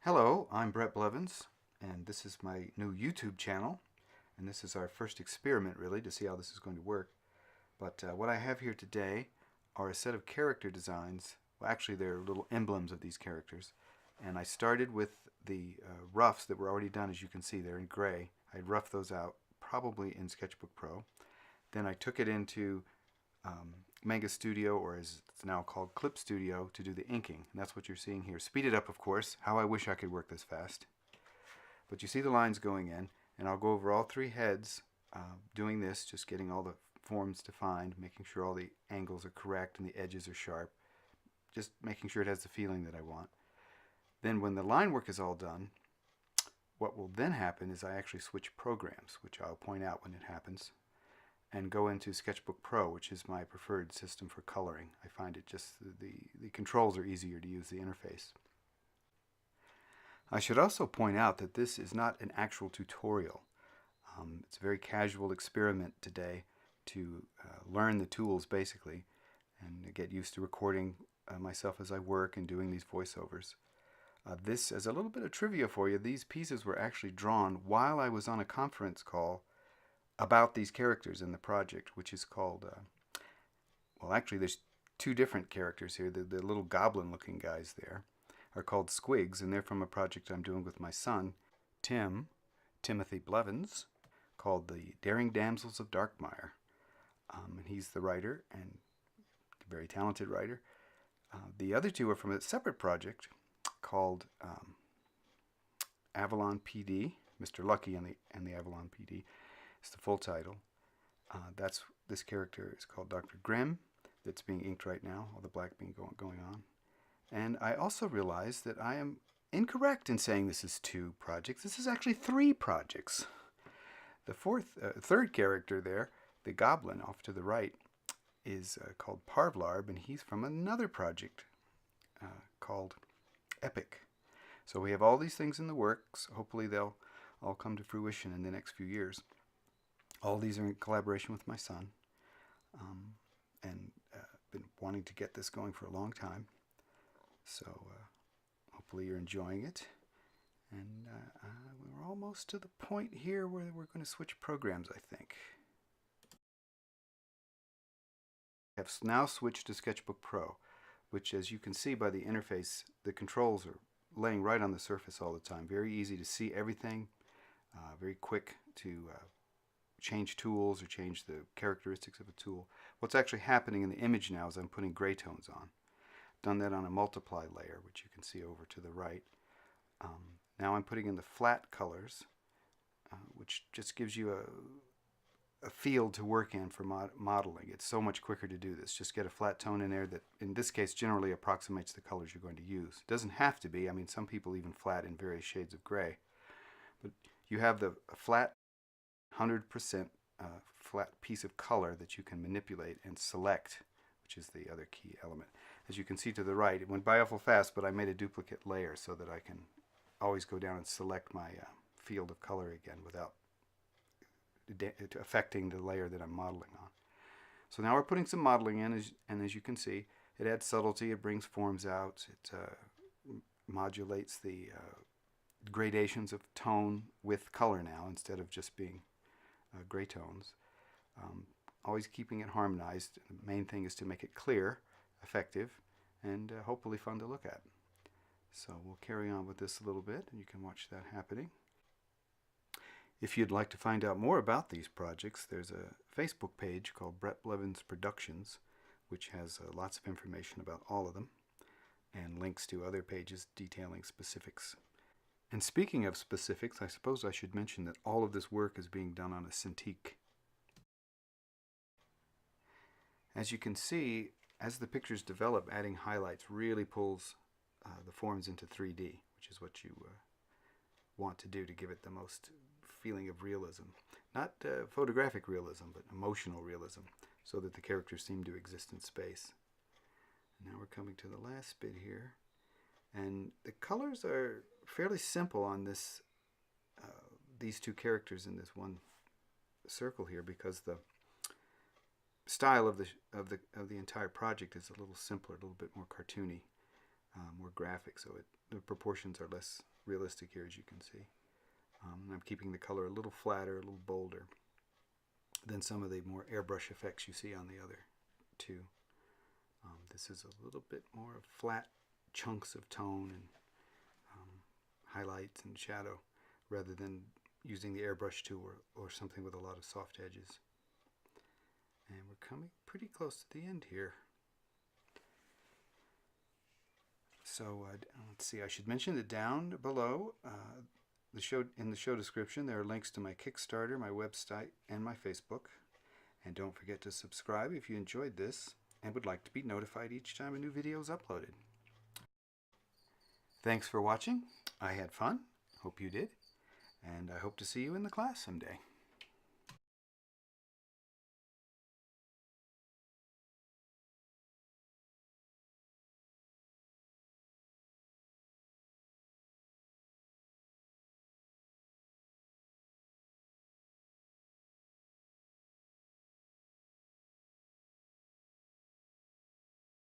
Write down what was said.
Hello, I'm Bret Blevins, and this is my new YouTube channel, and this is our first experiment really to see how this is going to work. But what I have here today are a set of character designs. Well, actually they're little emblems of these characters, and I started with the roughs that were already done. As you can see, they're in gray. I roughed those out probably in Sketchbook Pro. Then I took it into Mega Studio, or as it's now called Clip Studio, to do the inking. And that's what you're seeing here. Speeded up, of course. How I wish I could work this fast. But you see the lines going in, and I'll go over all three heads doing this, just getting all the forms defined, making sure all the angles are correct and the edges are sharp, just making sure it has the feeling that I want. Then when the line work is all done, what will then happen is I actually switch programs, which I'll point out when it happens, and go into Sketchbook Pro, which is my preferred system for coloring. I find it just, the controls are easier to use, the interface. I should also point out that this is not an actual tutorial. It's a very casual experiment today to learn the tools basically and get used to recording myself as I work and doing these voiceovers. This, as a little bit of trivia for you, these pieces were actually drawn while I was on a conference call about these characters in the project, which is called, well, actually there's two different characters here. The little goblin looking guys there are called Squigs, and they're from a project I'm doing with my son, Timothy Blevins, called The Daring Damsels of Darkmire. And he's the writer, and a very talented writer. The other two are from a separate project called Avalon PD, Mr. Lucky and the Avalon PD. It's the full title. This character is called Dr. Grimm, that's being inked right now, all the black being going on. And I also realized that I am incorrect in saying this is two projects. This is actually three projects. The third character there, the goblin off to the right, is called Parvlarb, and he's from another project called Epic. So we have all these things in the works. Hopefully they'll all come to fruition in the next few years. All these are in collaboration with my son, and been wanting to get this going for a long time. So hopefully you're enjoying it. And we're almost to the point here where we're going to switch programs, I think. I have now switched to Sketchbook Pro, which, as you can see by the interface, the controls are laying right on the surface all the time. Very easy to see everything, very quick to change tools or change the characteristics of a tool. What's actually happening in the image now is I'm putting gray tones on. Done that on a multiply layer, which you can see over to the right. Now I'm putting in the flat colors, which just gives you a field to work in for modeling. It's so much quicker to do this. Just get a flat tone in there that, in this case, generally approximates the colors you're going to use. It doesn't have to be. I mean, some people even flat in various shades of gray. But you have the flat 100% flat piece of color that you can manipulate and select, which is the other key element. As you can see to the right, it went by awful fast, but I made a duplicate layer so that I can always go down and select my field of color again without affecting the layer that I'm modeling on. So now we're putting some modeling in, and as you can see, it adds subtlety, it brings forms out, it modulates the gradations of tone with color now instead of just being gray tones. Always keeping it harmonized. The main thing is to make it clear, effective, and hopefully fun to look at. So we'll carry on with this a little bit, and you can watch that happening. If you'd like to find out more about these projects, there's a Facebook page called Bret Blevins Productions, which has lots of information about all of them, and links to other pages detailing specifics. And speaking of specifics, I suppose I should mention that all of this work is being done on a Cintiq. As you can see, as the pictures develop, adding highlights really pulls the forms into 3D, which is what you want to do to give it the most feeling of realism. Not photographic realism, but emotional realism, so that the characters seem to exist in space. Now we're coming to the last bit here. And the colors are fairly simple on this, these two characters in this one circle here, because the style of the entire project is a little simpler, a little bit more cartoony, more graphic. So the proportions are less realistic here, as you can see. I'm keeping the color a little flatter, a little bolder than some of the more airbrush effects you see on the other two. This is a little bit more flat chunks of tone and highlights and shadow, rather than using the airbrush tool or something with a lot of soft edges. And we're coming pretty close to the end here. So let's see, I should mention that down below in the show description there are links to my Kickstarter, my website, and my Facebook. And don't forget to subscribe if you enjoyed this and would like to be notified each time a new video is uploaded. Thanks for watching. I had fun. Hope you did. And I hope to see you in the class someday.